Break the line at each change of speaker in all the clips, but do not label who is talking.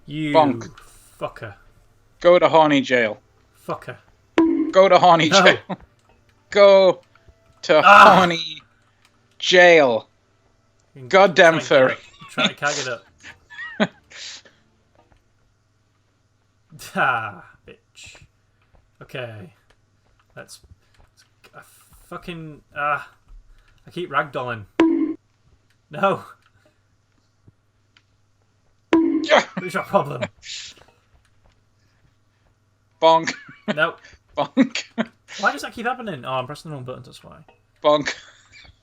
You
Bonk.
fucker.
Go to horny jail.
Fucker.
Go to horny
No.
jail. Go to horny jail. Goddamn furry.
Try to cag it up. Ah, bitch. Okay. Let's fucking I keep ragdolling. No. What's your problem?
Bonk.
No.
Bonk.
Why does that keep happening? Oh, I'm pressing the wrong buttons, that's why.
Bonk.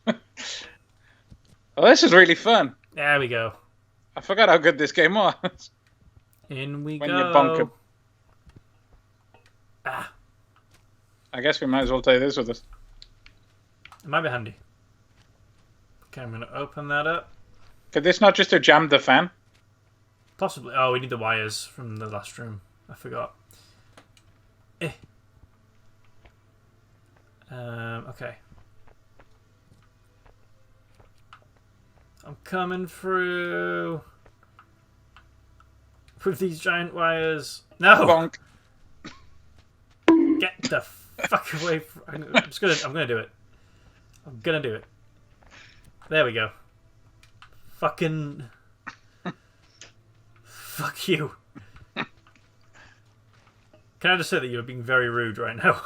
Oh, this is really fun.
There we go.
I forgot how good this game was.
In we
When
go.
you bonk 'em.
Ah,
I guess we might as well take this with us.
it might be handy. Okay, I'm going to open that up.
Could this not just have jammed the fan?
Possibly. Oh, we need the wires from the last room. I forgot. Okay. I'm coming through with these giant wires. No!
Bonk.
Get the fuck away from... I'm gonna do it. I'm gonna do it. There we go. Fucking... Fuck you. Can I just say that you're being very rude right now?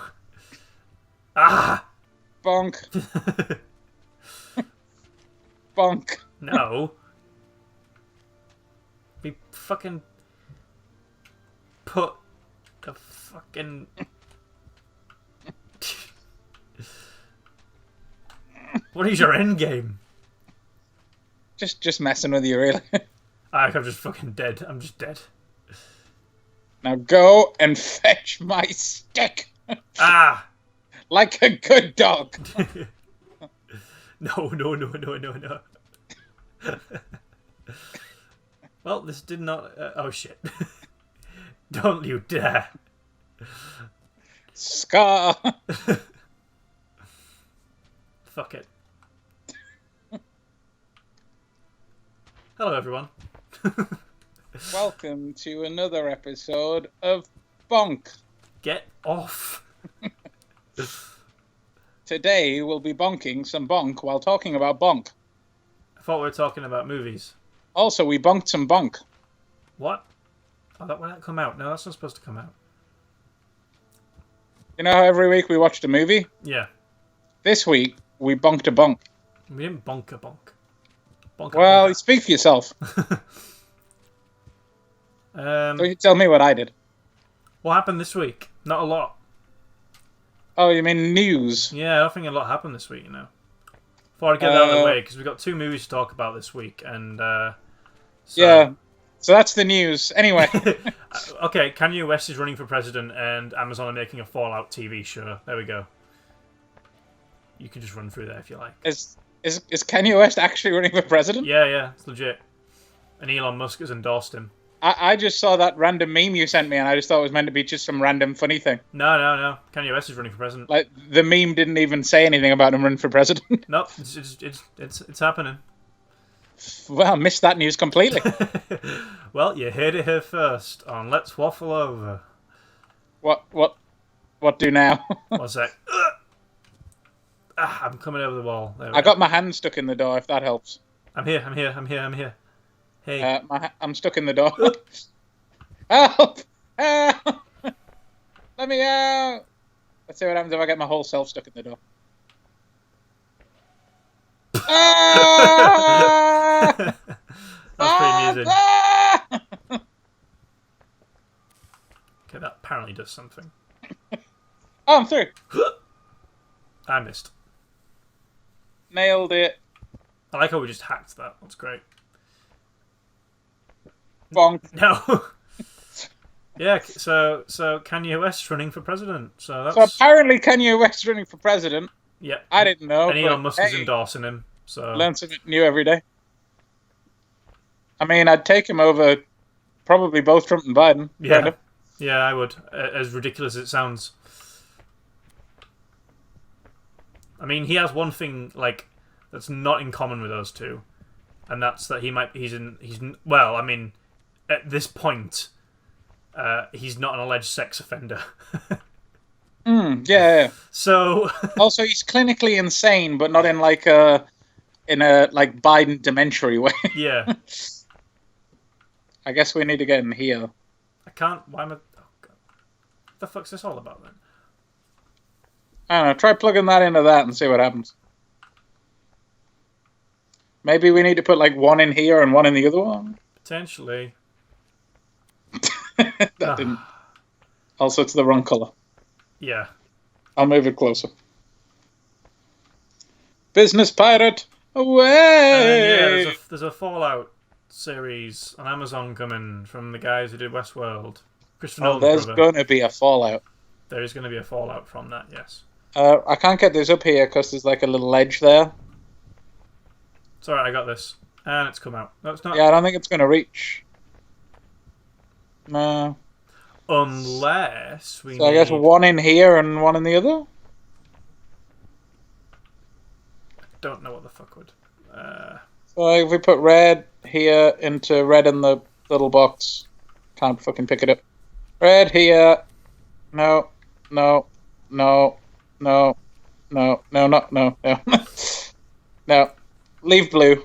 Ah!
Bonk. Bonk.
No. Be fucking... Put the fucking... What is your end game?
Just messing with you, really.
I'm just fucking dead. I'm just dead.
Now go and fetch my stick.
Ah!
Like a good dog.
No. Well, this did not... oh, shit. Don't you dare.
Scar.
Fuck it. Hello, everyone.
Welcome to another episode of Bonk.
Get off.
Today we'll be bonking some bonk while talking about bonk.
I thought we were talking about movies.
Also, we bonked some bonk.
What? Oh, when that come out? No, that's not supposed to come out.
You know how every week we watched a movie?
Yeah.
This week, we bonked a bonk.
We didn't bonk a bonk. Bonk a
Well,
bonk.
speak for yourself. Don't you tell me what I did.
What happened this week? Not a lot.
Oh, you mean news?
Yeah, I don't think a lot happened this week, you know. Thought I'd get that out of the way, because we've got 2 movies to talk about this week, and, so...
Yeah, so that's the news. Anyway.
Okay, Kanye West is running for president, and Amazon are making a Fallout TV show. There we go. You can just run through there if you like.
Is Kanye West actually running for president?
Yeah, it's legit. And Elon Musk has endorsed him.
I just saw that random meme you sent me, and I just thought it was meant to be just some random funny thing.
No. Kanye West is running for president.
Like, the meme didn't even say anything about him running for president.
Nope, it's happening.
Well, I missed that news completely.
Well, you heard it here first on Let's Waffle Over.
What do now?
One sec. I'm coming over the wall.
I got my hand stuck in the door, if that helps.
I'm here. Hey.
I'm stuck in the door. Help! Help! Let me out! Let's see what happens if I get my whole self stuck in the door. Ah!
That's pretty amusing.
Ah!
Okay, that apparently does something.
Oh, I'm through.
I missed.
Nailed it.
I like how we just hacked that. That's great.
Bonk.
No. Yeah, so Kanye West running for president. So
So apparently Kanye West running for president.
Yep.
I didn't know.
And Elon Musk is endorsing him. So
learn something new every day. I mean, I'd take him over probably both Trump and Biden.
Yeah.
Kind of.
Yeah, I would. As ridiculous as it sounds. I mean, he has one thing like that's not in common with those two, and that's that he's well, I mean, at this point, he's not an alleged sex offender.
Yeah.
So
Also, he's clinically insane, but not in like a like Biden dementia way.
yeah,
I guess we need to get in here.
I can't. Why am I? Oh God. What the fuck's this all about then?
I don't know. Try plugging that into that and see what happens. Maybe we need to put like one in here and one in the other one.
Potentially.
That didn't. Also, it's the wrong color.
Yeah.
I'll move it closer. Business pirate, away!
Yeah, there's a Fallout series on Amazon coming from the guys who did Westworld. Christopher Nolan's
there's
brother.
going to be a Fallout.
There is going to be a Fallout from that, yes.
I can't get this up here because there's like a little ledge there.
It's alright, I got this. And it's come out. No, it's not.
Yeah, I don't think it's going to reach. No.
Unless we
So I guess one in here and one in the other?
Don't know what the fuck would.
So if we put red here into red in the little box, can't fucking pick it up. Red here. No. No. No. No. No. No. No. No. No. No. Leave blue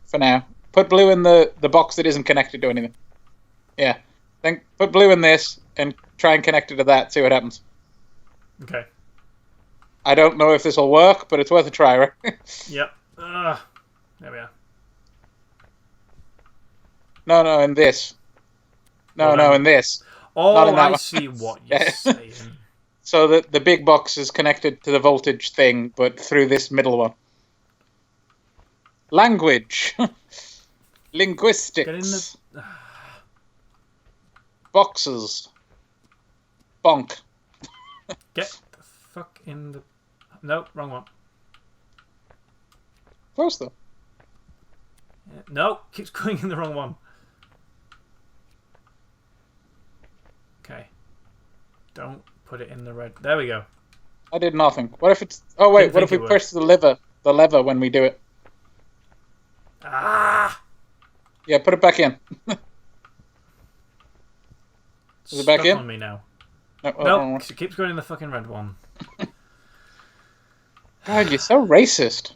for now. Put blue in the box that isn't connected to anything. Yeah. Then put blue in this and try and connect it to that. See what happens.
Okay.
I don't know if this will work, but it's worth a try, right?
Yep. There we are.
No, in this. No, in this.
Oh,
Not in that
I
one.
see what you're saying.
So that the big box is connected to the voltage thing, but through this middle one. Language. Linguistics.
Get in the...
Boxes. Bonk.
Get the fuck in the... No, wrong one.
Close though.
Yeah. No, keeps going in the wrong one. Okay. Don't put it in the red. There we go.
I did nothing. What if it's... Oh wait,
Didn't
what if
think
we
it would.
push the lever when we do it?
Ah!
Yeah, put it back in. Is it back
Stuck
in?
on me now.
No,
Nope, 'cause it keeps going in the fucking red one.
God, you're so racist.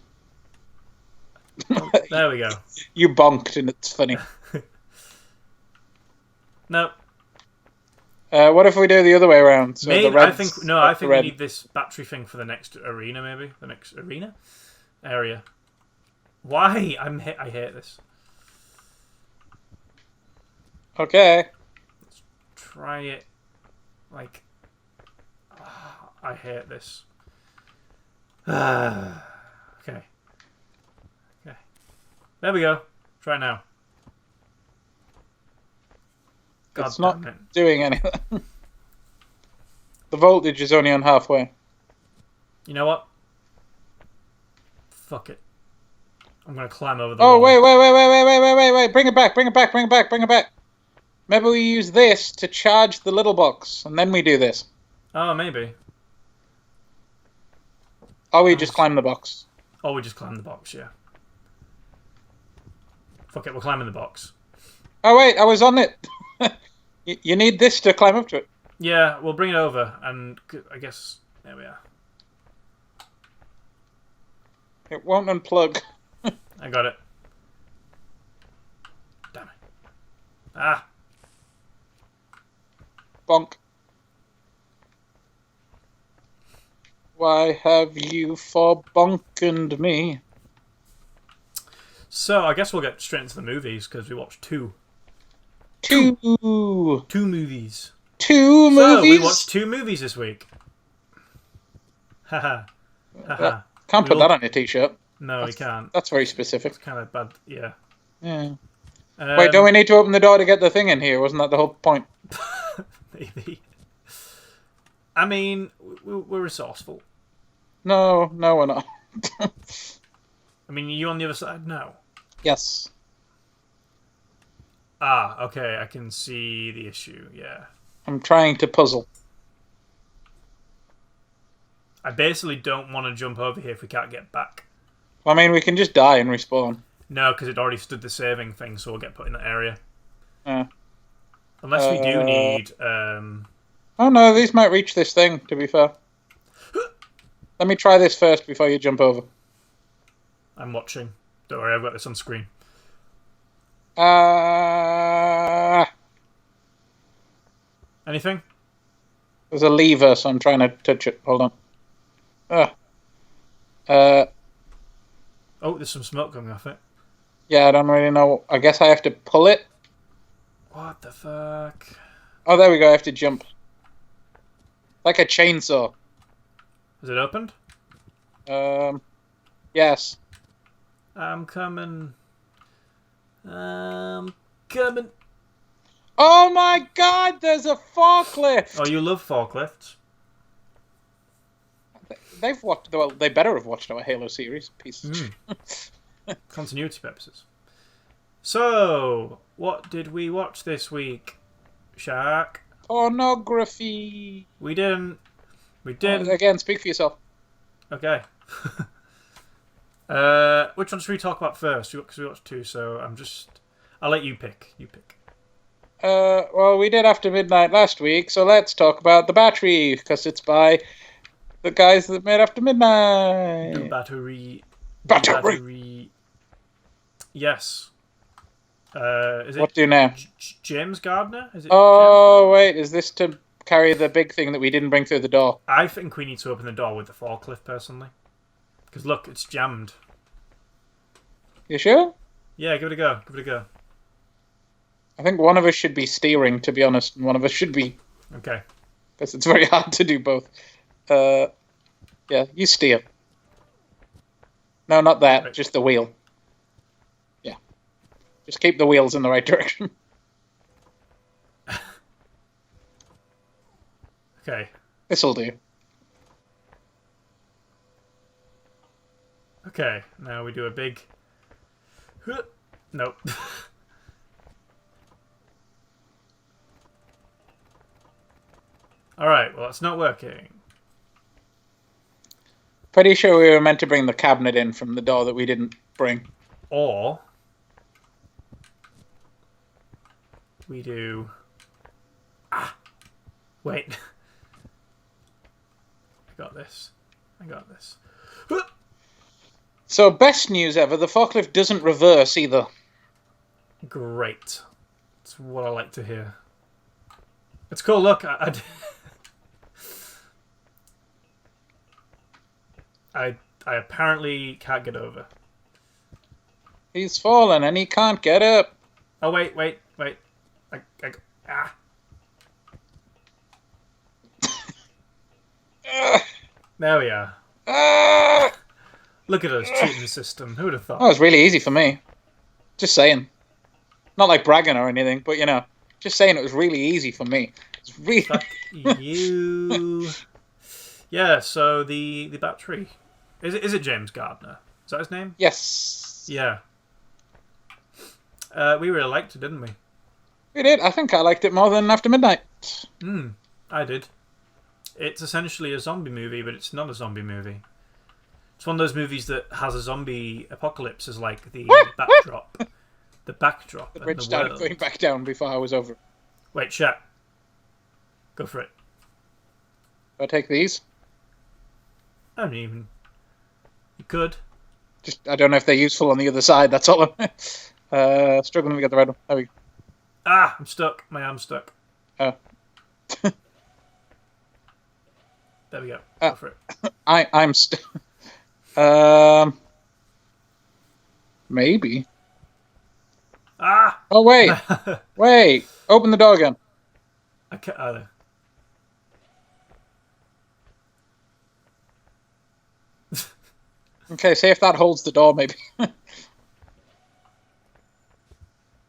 Oh, there we go.
You bonked, and it's funny.
Nope.
What if we do the other way around? So
Maybe,
the red.
I think we need this battery thing for the next arena, maybe? The next arena? Area. Why? I hate this.
Okay.
Try it. Like... I hate this. Okay. Okay. There we go. Try it now. God
It's not
damn it.
doing anything. The voltage is only on halfway.
You know what? Fuck it. I'm gonna climb over the
Oh,
wall.
wait. Bring it back. Maybe we use this to charge the little box, and then we do this.
Oh, maybe.
Or we just climb the box.
Oh, we just climb the box, yeah. Fuck it, we're climbing the box.
Oh, wait, I was on it. You need this to climb up to it.
Yeah, we'll bring it over, and I guess... There we are.
It won't unplug.
I got it. Damn it. Ah!
Bonk. Why have you forbonkened me?
So, I guess we'll get straight into the movies, because we watched two.
Two
movies.
Two movies?
So, we watched 2 movies this week. Haha. Haha.
Can't put that on your t-shirt.
No, we can't.
That's very specific.
It's kind of bad, yeah.
Yeah. Wait, don't we need to open the door to get the thing in here? Wasn't that the whole point?
Maybe. I mean, we're resourceful.
No, we're not.
I mean, you on the other side? No.
Yes.
Ah, okay, I can see the issue, yeah.
I'm trying to puzzle.
I basically don't want to jump over here if we can't get back.
I mean, we can just die and respawn.
No, because it already stood the saving thing, so we'll get put in that area. Unless we do need...
Oh no, these might reach this thing, to be fair. Let me try this first before you jump over.
I'm watching. Don't worry, I've got this on screen. Anything?
There's a lever, so I'm trying to touch it. Hold on.
Oh, there's some smoke coming off it.
Yeah, I don't really know. I guess I have to pull it.
What the fuck?
Oh, there we go. I have to jump. Like a chainsaw.
Is it opened?
Yes.
I'm coming. I'm coming.
Oh my god, there's a forklift!
Oh, you love forklifts.
They've watched, well, they better have watched our Halo series. Pieces.
Continuity purposes. So, what did we watch this week, Shark?
Pornography.
We didn't.
Again, speak for yourself.
Okay. Which one should we talk about first? Because we watched two, so I'll let you pick. You pick.
Well, we did After Midnight last week, so let's talk about The Battery, because it's by the guys that made After Midnight.
The Battery.
Battery.
Yes. Is it
what do you know?
James Gardner? Is it?
Oh, wait, is this to carry the big thing that we didn't bring through the door?
I think we need to open the door with the forklift, personally. Because look, it's jammed.
You sure?
Yeah, give it a go. Give it a go.
I think one of us should be steering, to be honest, and one of us should be...
Okay.
Because it's very hard to do both. Yeah, you steer. No, not that. Right. Just the wheel. Yeah. Just keep the wheels in the right direction.
Okay.
This'll do.
Okay, now we do a big... Nope. Alright, well, it's not working.
Pretty sure we were meant to bring the cabinet in from the door that we didn't bring.
Or... we do... Ah! Wait. I got this. I got this.
So, best news ever, the forklift doesn't reverse either.
Great. That's what I like to hear. It's cool, look. I apparently can't get over.
He's fallen and he can't get up.
Oh, wait. Ah. There we are. Look at us cheating the system. Who would have thought?
That was really easy for me. Just saying. Not like bragging or anything, but you know, just saying it was really easy for me. It's really...
Fuck you. Yeah, so the battery. Is it James Gardner? Is that his name?
Yes.
Yeah. We really liked it, didn't we?
We did. I think I liked it more than After Midnight.
I did. It's essentially a zombie movie, but it's not a zombie movie. It's one of those movies that has a zombie apocalypse as like the backdrop. The backdrop.
The bridge started going back down before I was over.
Wait, chat. Go for it.
Do I take these?
I don't even... You could.
Just, I don't know if they're useful on the other side, that's all. Struggling to get the red one. There we go.
Ah, I'm stuck. My arm's stuck.
Oh.
There we go. Go for it.
I'm stuck. Maybe.
Ah!
Oh, wait. Wait. Open the door again.
I can't...
Okay, see if that holds the door, maybe.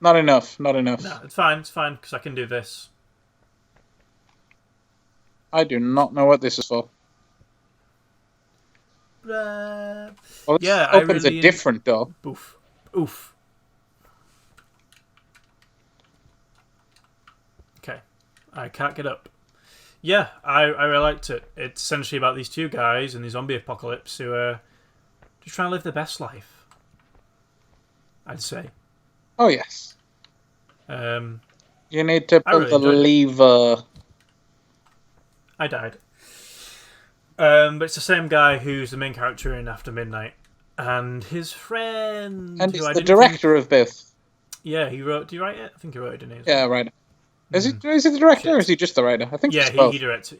Not enough. Not enough.
No, it's fine, because I can do this.
I do not know what this is for. Well,
yeah,
opens a different door.
Oof. Okay. I can't get up. Yeah, I really liked it. It's essentially about these two guys in the zombie apocalypse who are just trying to live their best life. I'd say.
Oh, yes.
You
You need to pull
really
the
enjoyed it.
lever.
I died. But it's the same guy who's the main character in After Midnight, and his friend.
And
who
he's
I
the
didn't
director of both.
Think... Yeah, he wrote. Do you write it? I think he wrote it, didn't he?
Yeah, right. Is he the director or is he just the writer? I think
Yeah,
he's both.
he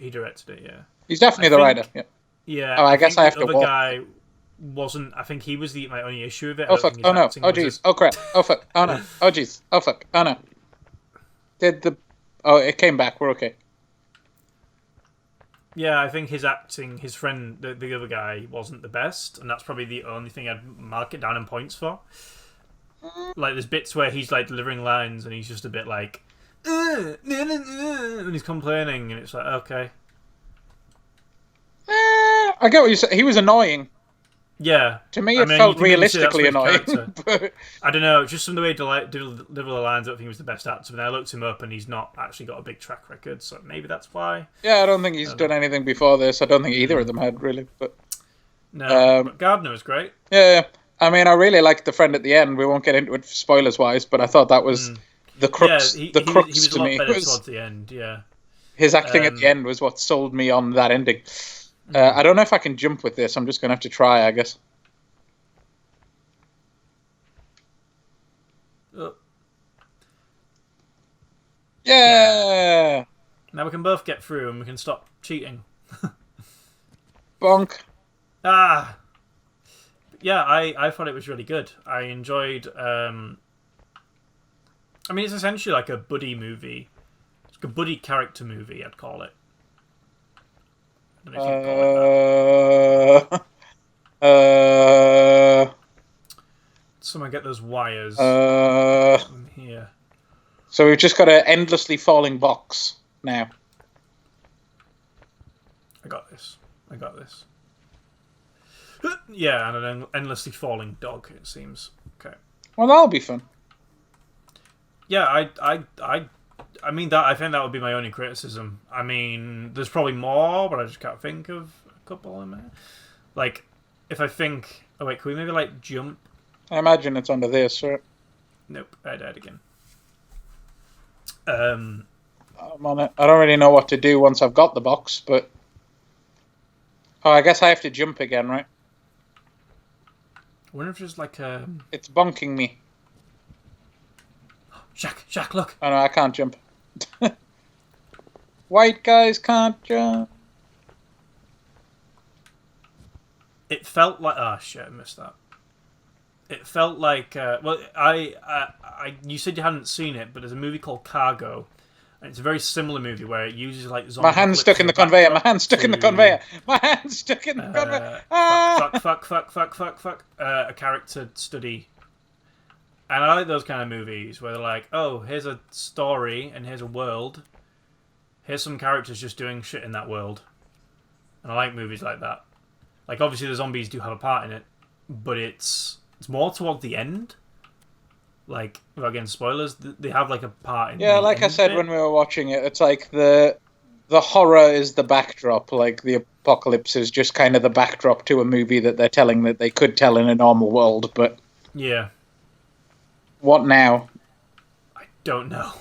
directed it. Yeah,
He's definitely the writer. Yeah.
Yeah.
Oh, I guess I have to
the other
walk.
guy wasn't. I think he was my only issue with it.
Oh fuck! Oh no! Oh jeez! Oh crap! Oh fuck! Oh no! Oh jeez! Oh fuck! Oh no! Oh, it came back. We're okay.
Yeah, I think his acting, his friend, the other guy, wasn't the best, and that's probably the only thing I'd mark it down in points for. Like, there's bits where he's like delivering lines, and he's just a bit like, and he's complaining, and it's like, okay.
I get what you said. He was annoying.
Yeah.
To me, it felt realistically annoying.
But... I don't know, just from the way he deliver the lines, I don't think he was the best actor. But I looked him up, and he's not actually got a big track record, so maybe that's why.
Yeah, I don't think he's done anything before this. I don't think either of them had, really. But
no, but Gardner was great.
Yeah, I mean, I really liked the friend at the end. We won't get into it spoilers-wise, but I thought that was the crux.
Yeah,
the crux
he was
to
a lot
me
better
was
towards the end. Yeah,
his acting at the end was what sold me on that ending. I don't know if I can jump with this. I'm just going to have to try, I guess. Yeah!
Now we can both get through and we can stop cheating.
Bonk.
Ah! Yeah, I thought it was really good. I enjoyed... I mean, it's essentially like a buddy movie. It's like a buddy character movie, I'd call it. I don't know if you'd call it that. Someone get those wires from here.
So we've just got an endlessly falling box now.
I got this. Yeah, and an endlessly falling dog, it seems. Okay.
Well, that'll be fun.
Yeah, I mean that. I think that would be my only criticism. I mean, there's probably more, but I just can't think of a couple in there. Like, if I think, oh wait, can we maybe like jump?
I imagine it's under this, right?
Nope, I died again.
I'm on it. I don't really know what to do once I've got the box, but I guess I have to jump again, right?
I wonder if there's like a.
It's bonking me.
Shaq, look!
Oh no, I can't jump. White guys can't jump.
It felt like shit, I missed that. It felt like well, you said you hadn't seen it, but there's a movie called Cargo, and it's a very similar movie where it uses like zombie.
My hand's stuck in the conveyor. My hand's stuck in the conveyor. My hand's stuck in the conveyor.
Fuck. A character study. And I like those kind of movies where they're like, oh, here's a story and here's a world. Here's some characters just doing shit in that world. And I like movies like that. Like, obviously the zombies do have a part in it, but it's more towards the end. Like, without getting spoilers, they have like a part in
Yeah, like I said when we were watching it, it's like the horror is the backdrop. Like, the apocalypse is just kind of the backdrop to a movie that they're telling that they could tell in a normal world, but...
Yeah.
What now?
I don't know.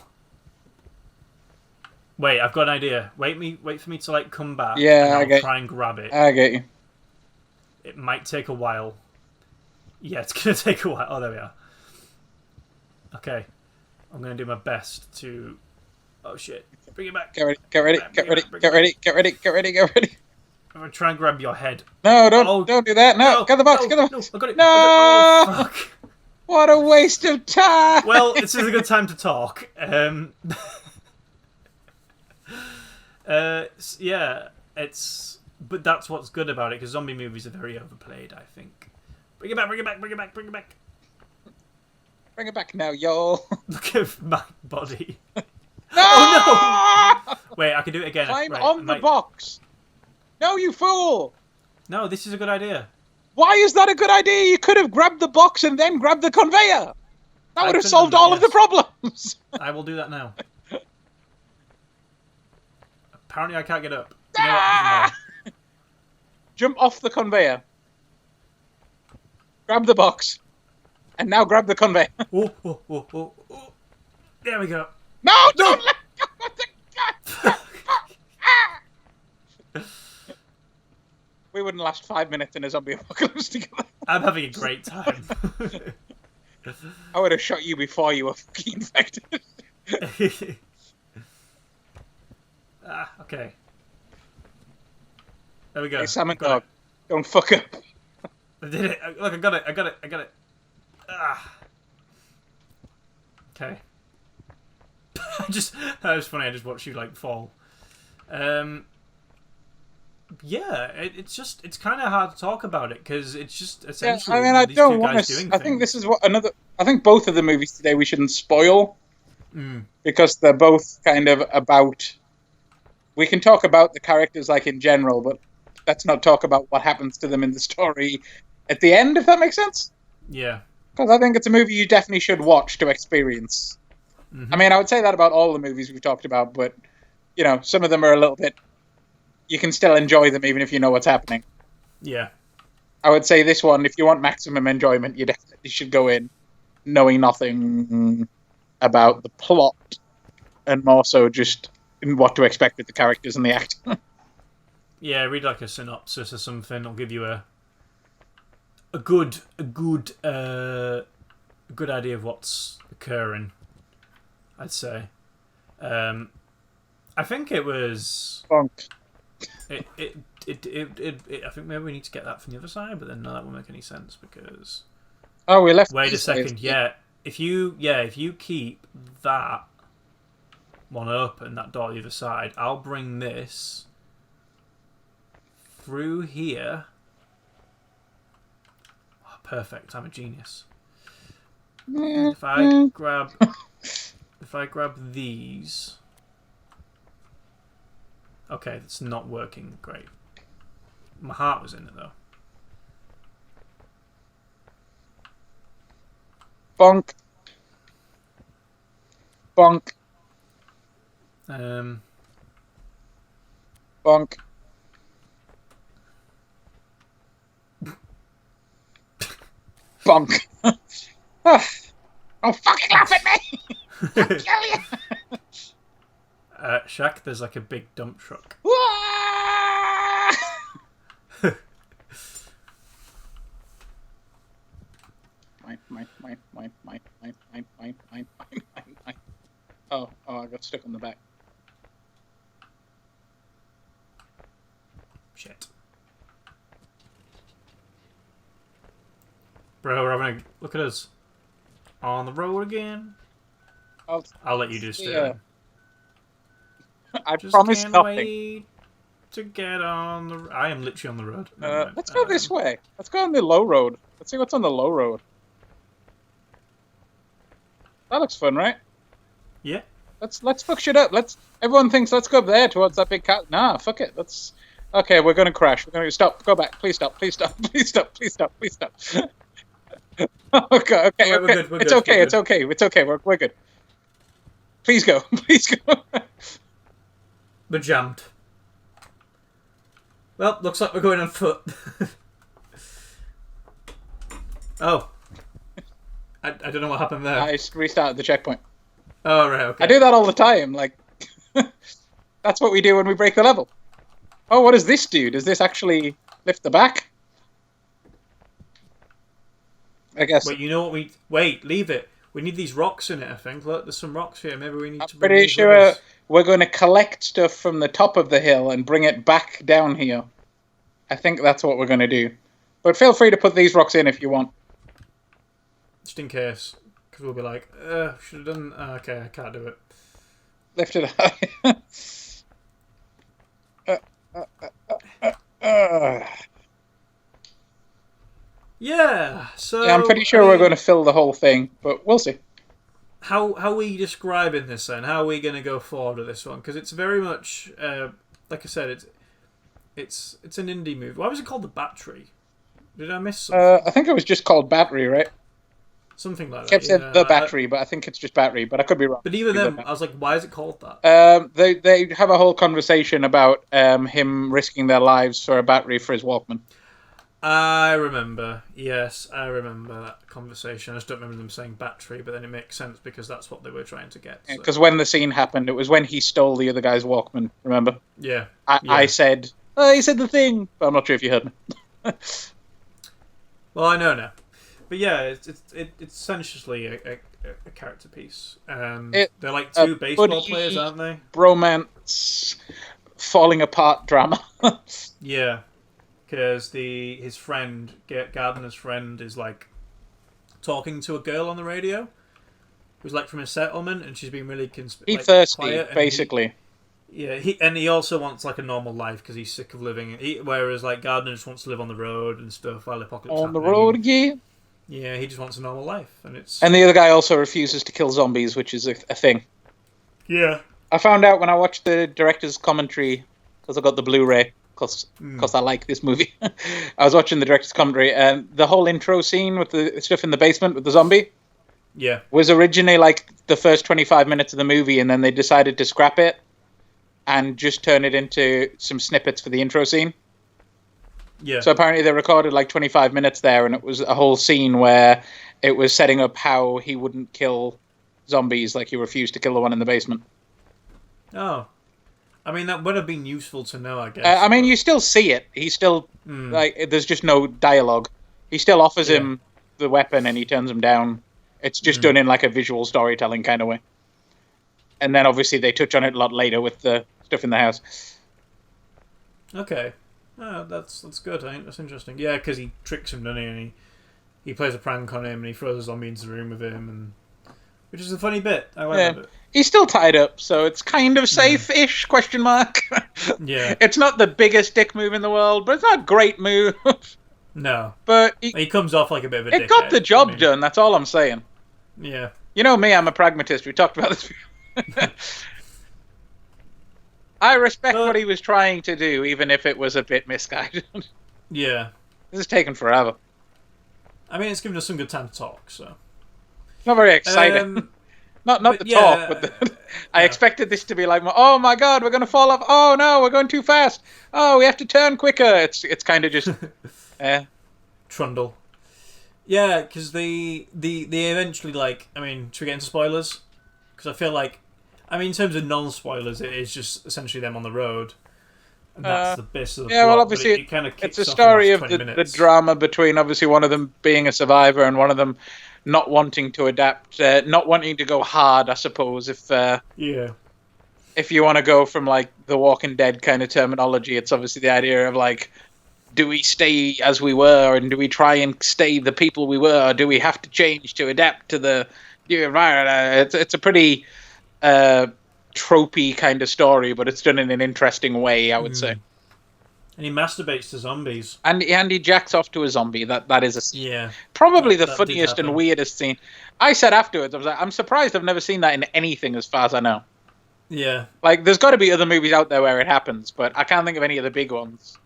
Wait, I've got an idea. Wait for me to like come back.
Yeah,
and I'll try and grab it.
I get you.
It might take a while. Yeah, it's gonna take a while. Oh, there we are. Okay, I'm gonna do my best to. Oh shit! Bring it back.
Get ready.
I'm gonna try and grab your head.
No, don't do that. No, get the box. Get the box.
I got it.
No.
Oh, fuck.
What a waste of time!
Well, this is a good time to talk. Yeah, but that's what's good about it, because zombie movies are very overplayed, I think. Bring it back.
Bring it back now, yo.
Look at my body.
No!
Oh, no! Wait, I can do it again.
Climb on the box. No, you fool!
No, this is a good idea.
Why is that a good idea? You could have grabbed the box and then grabbed the conveyor. That would have solved all of the problems.
I will do that now. Apparently I can't get up. You know what?
Jump off the conveyor. Grab the box. And now grab the conveyor.
Oh. There we go.
No,
No!
don't let go of the gun! We wouldn't last 5 minutes in a zombie apocalypse together.
I'm having a great time.
I would have shot you before you were fucking infected.
Okay. There we go.
Hey, salmon
Got
dog, don't fuck up.
I did it. Look, I got it. Ah. Okay. That was funny. I just watched you like fall. Yeah, it's kind of hard to talk about it because it's just essentially
I
these
don't
two
want
guys
to.
doing
I think
things.
this is what another. I think both of the movies today we shouldn't spoil
Mm.
because they're both kind of about. We can talk about the characters like in general, but let's not talk about what happens to them in the story at the end, if that makes sense.
Yeah.
Because I think it's a movie you definitely should watch to experience.
Mm-hmm.
I mean, I would say that about all the movies we've talked about, but you know, some of them are a little bit. You can still enjoy them even if you know what's happening.
Yeah.
I would say this one, if you want maximum enjoyment, you definitely should go in knowing nothing about the plot and more so just what to expect with the characters and the acting.
Yeah, read like a synopsis or something. It'll give you a good idea of what's occurring. I'd say. I think it was.
Bonk.
I think maybe we need to get that from the other side, but then no, that won't make any sense because.
Oh, we left.
Wait a second. Yeah, if you keep that one open, that door on the other side, I'll bring this through here. Oh, perfect. I'm a genius. And if I grab these. Okay, it's not working great. My heart was in it though.
Bonk. Bonk. Bonk. Bonk. Don't fucking laugh at me! I'll kill you!
Shaq, there's like a big dump truck.
Mine. Oh, I got stuck on the back.
Shit. Bro, we're having a look at us. On the road again. I'll let you do steering.
I
Just
promise
can't
nothing.
wait to get on the. I am literally on the road.
Let's go this way. Let's go on the low road. Let's see what's on the low road. That looks fun, right?
Yeah.
Let's fuck shit up. Everyone thinks let's go up there towards that big cat. Nah, fuck it. Okay, we're gonna crash. We're gonna stop. Go back. Please stop. Please stop. Please stop. Please stop. Please stop. Okay.
We're good,
It's okay. It's okay. We're good. Please go. Please go.
We're jammed. Well, looks like we're going on foot. Oh. I don't know what happened there.
I restarted the checkpoint.
Oh, right, okay.
I do that all the time. Like, that's what we do when we break the level. Oh, what does this do? Does this actually lift the back? I guess.
Wait, you know what Wait, leave it. We need these rocks in it, I think. Look, there's some rocks here. Maybe we need to bring
Pretty
these
sure
with us.
we're going to collect stuff from the top of the hill and bring it back down here. I think that's what we're going to do. But feel free to put these rocks in if you want.
Just in case. Because we'll be like, should have done. Okay, I can't do it.
Lift it high.
Yeah, so.
Yeah, I'm pretty sure we're going to fill the whole thing, but we'll see.
How are we describing this then? How are we going to go forward with this one? Because it's very much, like I said, it's an indie movie. Why was it called The Battery? Did I miss something?
I think it was just called Battery, right?
Something like that.
Kept saying The Battery, but I think it's just Battery, but I could be wrong.
But even then, I was like, why is it called that?
They have a whole conversation about him risking their lives for a battery for his Walkman.
I remember. Yes, I remember that conversation. I just don't remember them saying battery, but then it makes sense because that's what they were trying to get.
Because when the scene happened, it was when he stole the other guy's Walkman, remember?
Yeah.
I said, oh, he said the thing, but I'm not sure if you heard me.
Well, I know now. But yeah, it's essentially a character piece. They're like two baseball players, aren't they?
Bromance, falling apart drama.
Yeah. Because his friend, Gardner's friend, is like talking to a girl on the radio who's like from a settlement, and she's been really
thirsty,
quiet,
basically.
He also wants like a normal life because he's sick of living. Whereas like Gardner just wants to live on the road and stuff while the apocalypse
on happening. The road again.
Yeah, he just wants a normal life, and
the other guy also refuses to kill zombies, which is a thing.
Yeah,
I found out when I watched the director's commentary because I got the Blu-ray. Because I like this movie. I was watching the director's commentary, and the whole intro scene with the stuff in the basement with the zombie was originally like the first 25 minutes of the movie, and then they decided to scrap it and just turn it into some snippets for the intro scene.
Yeah.
So apparently they recorded like 25 minutes there, and it was a whole scene where it was setting up how he wouldn't kill zombies, like he refused to kill the one in the basement.
Oh. I mean, that would have been useful to know, I guess.
I mean, you still see it. He's still, like, there's just no dialogue. He still offers him the weapon and he turns him down. It's just done in, like, a visual storytelling kind of way. And then, obviously, they touch on it a lot later with the stuff in the house.
Okay. Oh, that's good. I think that's interesting. Yeah, because he tricks him, doesn't he? And he plays a prank on him and he throws a zombie into the room with him, and which is a funny bit. I like that bit.
He's still tied up, so it's kind of safe-ish, question mark.
Yeah.
It's not the biggest dick move in the world, but it's not a great move.
No.
But
he comes off like a bit of a dickhead.
It got the job done, that's all I'm saying.
Yeah.
You know me, I'm a pragmatist. We talked about this. I respect what he was trying to do, even if it was a bit misguided.
Yeah.
This is taking forever.
I mean, it's given us some good time to talk, so.
Not very exciting. Not the talk, but I expected this to be like, oh my god, we're going to fall off. Oh no, we're going too fast. Oh, we have to turn quicker. It's kind of just,
Trundle. Yeah, because they eventually, like, I mean, should we get into spoilers? Because I feel like, I mean, in terms of non-spoilers, it is just essentially them on the road. And that's the base of the plot.
Well, obviously, it's a story of the drama between, obviously, one of them being a survivor and one of them not wanting to adapt, not wanting to go hard, I suppose. If you want to go from like the Walking Dead kind of terminology, it's obviously the idea of like, do we stay as we were, and do we try and stay the people we were, or do we have to change to adapt to the new environment? It's a pretty tropey kind of story, but it's done in an interesting way, I would say.
And he masturbates to zombies.
And he jacks off to a zombie. That is probably the funniest and weirdest scene. I said afterwards, I was like, I'm surprised I've never seen that in anything as far as I know.
Yeah.
Like, there's got to be other movies out there where it happens, but I can't think of any of the big ones.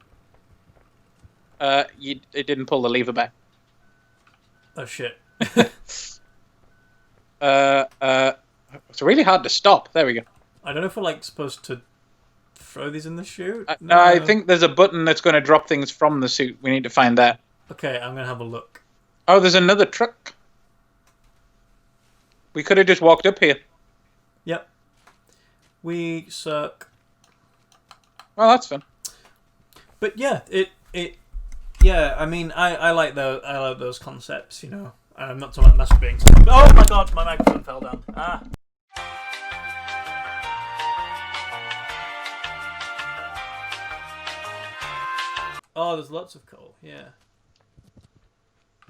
It didn't pull the lever back.
Oh, shit.
It's really hard to stop. There we go.
I don't know if we're, like, supposed to throw these in the chute?
No, I think there's a button that's going to drop things from the suit. We need to find that.
Okay, I'm going to have a look.
Oh, there's another truck. We could have just walked up here.
Yep. We suck.
Well, that's fun.
But yeah, yeah, I mean, I like those concepts, you know. I'm not talking about masturbating. Oh my god, my microphone fell down. Ah. Oh, there's lots of coal, yeah.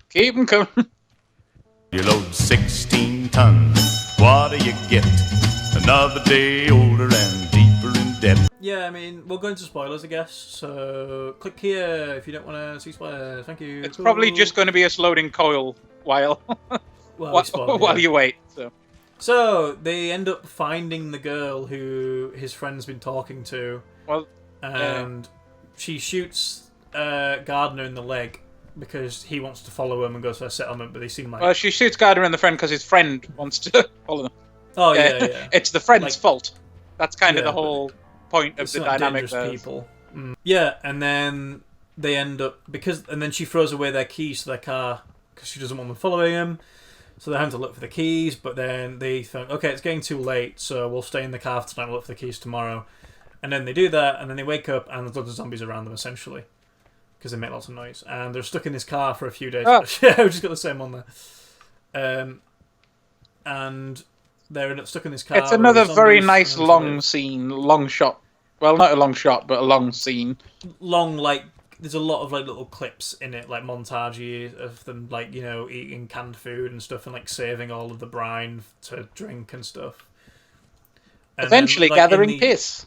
Keep them coming.
You load 16 tons, what do you get? Another day older and deeper in debt.
Yeah, I mean, we'll go into spoilers, I guess. So, click here if you don't want to see spoilers. Thank you.
It's probably just going to be us loading coal while you wait.
So, they end up finding the girl who his friend's been talking to.
Well,
and she shoots Gardner in the leg because he wants to follow him and go to a settlement, but they seem like...
Well, she shoots Gardner in the friend because his friend wants to follow them.
Oh, yeah.
It's the friend's fault. That's kind of the whole point of the dynamic there.
People. Yeah, and then they end up and then she throws away their keys to their car because she doesn't want them following him. So they're having to look for the keys, but then they think, okay, it's getting too late, so we'll stay in the car for tonight. We'll look for the keys tomorrow. And then they do that, and then they wake up, and there's lots of zombies around them essentially because they make lots of noise, and they're stuck in this car for a few days.
Oh.
Yeah, we just got the same on there. And they're stuck in this car.
It's another
with
very
zombies,
nice
and
long scene, long shot. Well, not a long shot, but a long scene.
long, like, there's a lot of like little clips in it, like montage of them, like, you know, eating canned food and stuff, and like saving all of the brine to drink and stuff. And
Eventually
then, like,
gathering piss,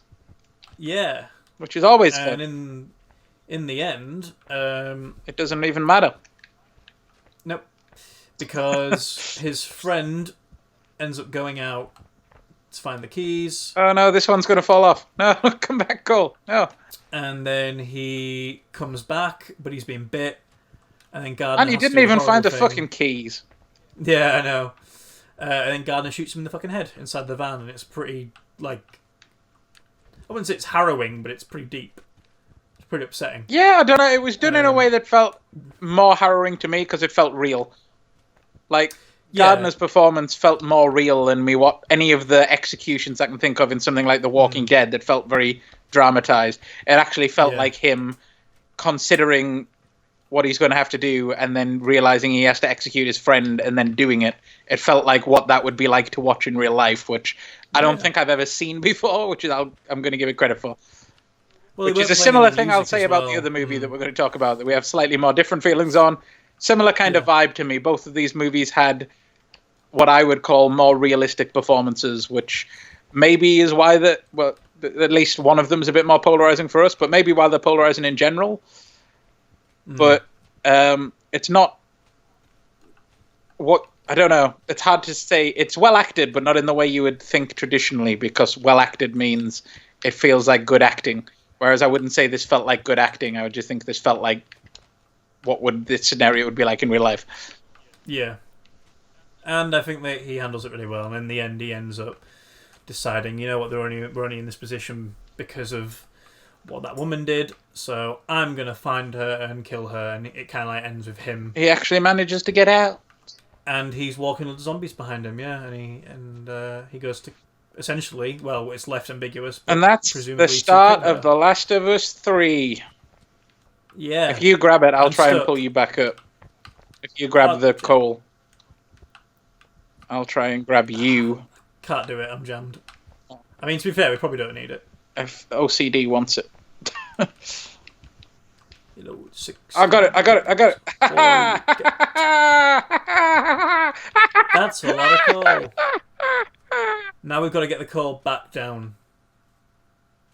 Yeah,
which is always
and
fun.
in the end,
It doesn't even matter.
nope, because his friend ends up going out to find the keys.
Oh no, this one's going to fall off. No, come back, Cole. No.
And then he comes back, but he's been bit. And then Gardner.
And he
has to
didn't
do
even find the
horrible thing.
fucking keys.
Yeah, I know. And then Gardner shoots him in the fucking head inside the van, and it's pretty, like, I wouldn't say it's harrowing, but it's pretty deep. It's pretty upsetting.
Yeah, I don't know. It was done in a way that felt more harrowing to me because it felt real. Like, Gardner's performance felt more real than any of the executions I can think of in something like The Walking Dead that felt very dramatized. It actually felt like him considering what he's going to have to do and then realizing he has to execute his friend and then doing it. It felt like what that would be like to watch in real life, which I don't think I've ever seen before, which is I'm going to give it credit for.
Well,
which is a similar thing I'll say about the other movie that we're going to talk about that we have slightly more different feelings on. Similar kind of vibe to me. Both of these movies had what I would call more realistic performances, which maybe is why at least one of them is a bit more polarizing for us, but maybe why they're polarizing in general. But it's not I don't know. It's hard to say. It's well acted, but not in the way you would think traditionally, because well acted means it feels like good acting. Whereas I wouldn't say this felt like good acting. I would just think this felt like what this scenario would be like in real life.
Yeah. And I think that he handles it really well. And in the end, he ends up deciding, you know what, we're only in this position because of what that woman did. So I'm going to find her and kill her. And it kind of like ends with him.
He actually manages to get out.
And he's walking with the zombies behind him, yeah. And he goes to, essentially, well, it's left ambiguous. But
and that's the start of The Last of Us 3.
Yeah.
If you grab it, I'll try and pull you back up. If you grab the coal, I'll try and grab you.
Can't do it, I'm jammed. I mean, to be fair, we probably don't need it.
If OCD wants it.
You know, 6.
I got it.
That's a lot of coal. Now we've got to get the coal back down.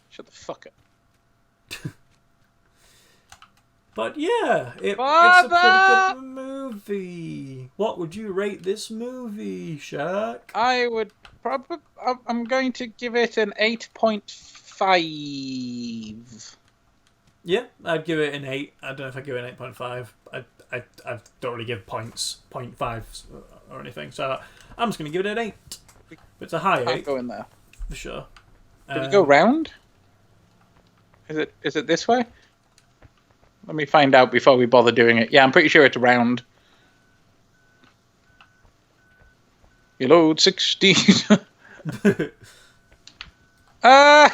Shut the fuck up.
But yeah, it's a pretty good movie. What would you rate this movie, Shaq?
I would probably. I'm going to give it an 8.5.
Yeah, I'd give it an 8. I don't know if I'd give it an 8.5. I don't really give points, 0.5 or anything, so I'm just going to give it an 8. It's a high 8.
I'll go in there.
For sure.
Did it go round? Is it this way? Let me find out before we bother doing it. Yeah, I'm pretty sure it's round. You load 16. No!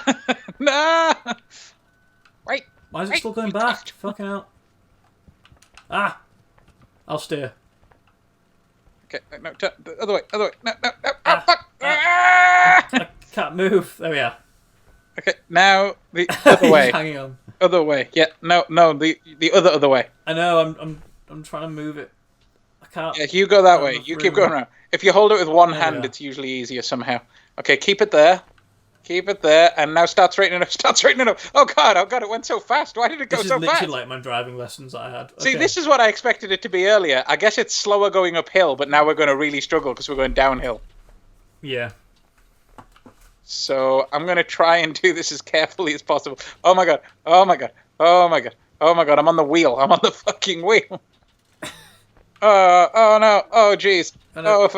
Wait.
Why is it still going back? Fucking hell. Ah! I'll steer.
Okay, no, the other way. No, fuck!
I can't move. There we are.
Okay, now the other way.
Hanging on.
Other way. Yeah, no, the other way.
I know. I'm trying to move it. I can't.
Yeah, you go that way. You keep going around. If you hold it with one hand, it's usually easier somehow. Okay, keep it there. Keep it there, and now start straightening up. Start straightening up. Oh god, it went so fast. Why did it go so fast?
This is literally like my driving lessons I had.
See, this is what I expected it to be earlier. I guess it's slower going uphill, but now we're going to really struggle because we're going downhill.
Yeah.
So I'm going to try and do this as carefully as possible. Oh my god. Oh my god. Oh my god. Oh my god. I'm on the wheel. I'm on the fucking wheel. Oh no. Oh jeez. Oh,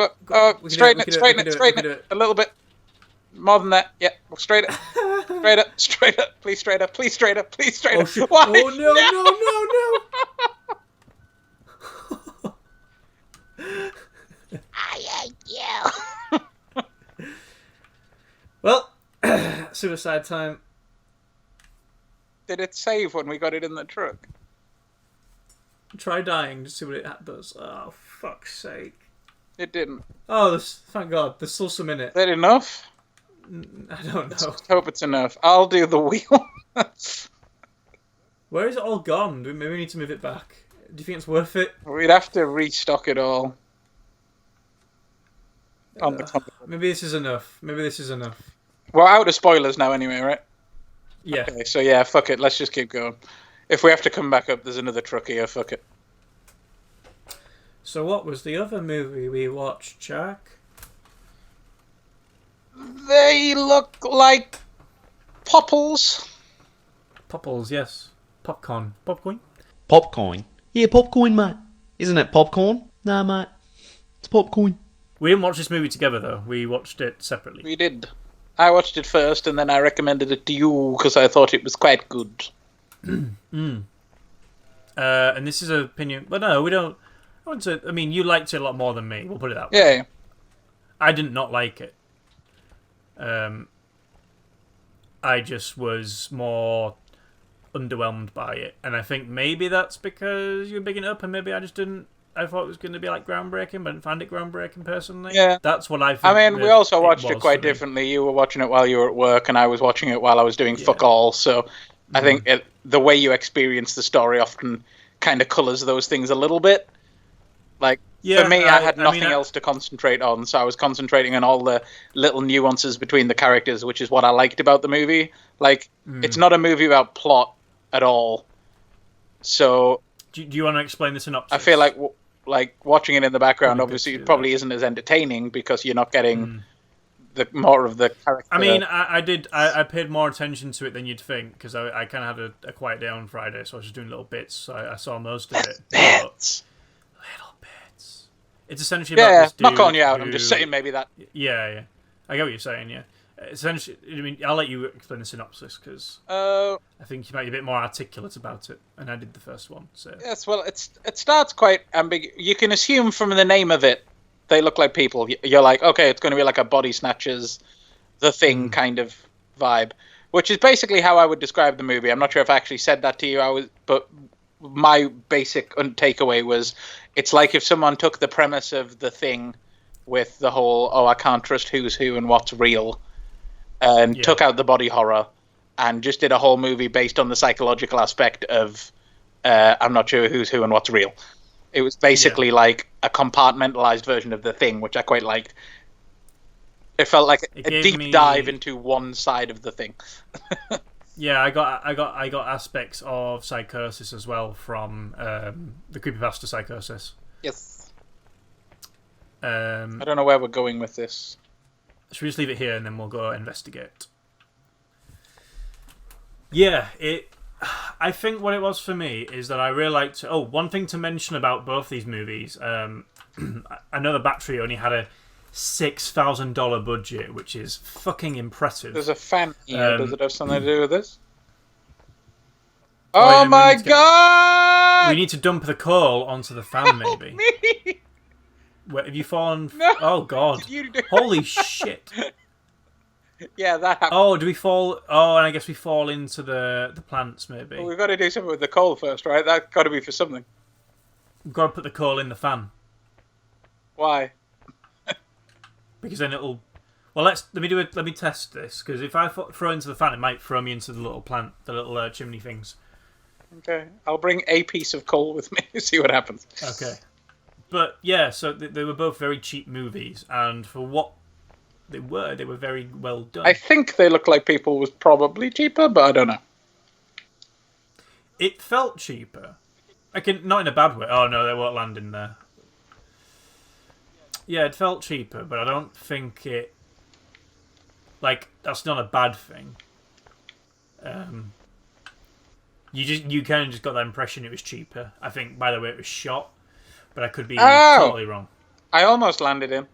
straighten it. A little bit. More than that. Yeah, we'll straighten it. Straight up, straight up, please straight up, please straight up, please straight up.
Shit.
Why?
Oh no.
I hate you.
Well, suicide time.
Did it save when we got it in the truck?
Try dying to see what it does. Oh, fuck's sake.
It didn't.
Oh, thank God. There's still some in it.
Is that enough?
I don't know.
Let's hope it's enough. I'll do the wheel.
Where is it all gone? Maybe we need to move it back. Do you think it's worth it?
We'd have to restock it all. On the company.
Maybe this is enough.
We're out of spoilers now anyway, right?
Yeah.
Okay, so yeah, fuck it. Let's just keep going. If we have to come back up, there's another truck here. Fuck it.
So what was the other movie we watched, Jack?
They look like popples.
Popples, yes. Popcorn. Popcorn?
Popcorn? Yeah, popcorn, mate. Isn't it popcorn? Nah, mate. It's popcorn.
We didn't watch this movie together, though. We watched it separately.
We did. I watched it first, and then I recommended it to you because I thought it was quite good.
And this is an opinion... But no, we don't... I mean, you liked it a lot more than me. We'll put it that way.
Yeah.
I did not like it. I just was more underwhelmed by it. And I think maybe that's because you were bigging it up, and maybe I just didn't... I thought it was going to be like groundbreaking, but I didn't find it groundbreaking personally.
Yeah.
That's what I think.
I mean, we also watched it
was
quite
for me.
differently. You were watching it while you were at work, and I was watching it while I was doing fuck all. So I think the way you experience the story often kind of colours those things a little bit. Like, for me, I had nothing else to concentrate on, so I was concentrating on all the little nuances between the characters, which is what I liked about the movie. Like, it's not a movie about plot at all. So...
Do you want to explain the synopsis?
I feel like watching it in the background, obviously, it probably isn't as entertaining because you're not getting the more of the character.
I mean, I paid more attention to it than you'd think because I kind of had a quiet day on Friday, so I was just doing little bits. So I saw most of it.
Bits.
Little bits. It's essentially about this dude.
Not calling you out. I'm just saying maybe that.
Yeah. I get what you're saying. Yeah. Essentially, I mean, I'll let you explain the synopsis because I think you might be a bit more articulate about it, and I did the first one. So
yes, well, it starts quite ambiguous. You can assume from the name of it, they look like people. You're like, okay, it's going to be like a Body Snatchers, The Thing kind of vibe, which is basically how I would describe the movie. I'm not sure if I actually said that to you. But my basic takeaway was, it's like if someone took the premise of The Thing, with the whole I can't trust who's who and what's real. And took out the body horror and just did a whole movie based on the psychological aspect of I'm not sure who's who and what's real. It was basically like a compartmentalized version of The Thing, which I quite liked. It felt like a deep dive into one side of The Thing.
Yeah, I got aspects of Psychosis as well from the creepypasta Psychosis.
Yes.
I
don't know where we're going with this.
Should we just leave it here and then we'll go investigate? Yeah, I think what it was for me is that I really liked... Oh, one thing to mention about both these movies. I know the Battery only had a $6,000 budget, which is fucking impressive.
There's a fan here. Does it have something to do with this?
Oh,
oh my god!
We need to dump the coal onto the fan, maybe.
Me!
Where, have you fallen?
No.
Oh god!
You do...
Holy shit!
Yeah, that happened.
Oh, do we fall? Oh, and I guess we fall into the plants, maybe.
Well, we've got to do something with the coal first, right? That's got to be for something.
We've got to put the coal in the fan.
Why?
Because then it'll... Well, let me test this, because if I throw it into the fan, it might throw me into the little plant, the little chimney things.
Okay, I'll bring a piece of coal with me, see what happens.
Okay. But, yeah, so they were both very cheap movies, and for what they were very well done.
I think They Look Like People was probably cheaper, but I don't know.
It felt cheaper. Not in a bad way. Oh, no, they won't land in there. Yeah, it felt cheaper, but I don't think it... Like, that's not a bad thing. You kind of just got that impression it was cheaper. I think by the way it was shot, but I could be totally wrong.
I almost landed in.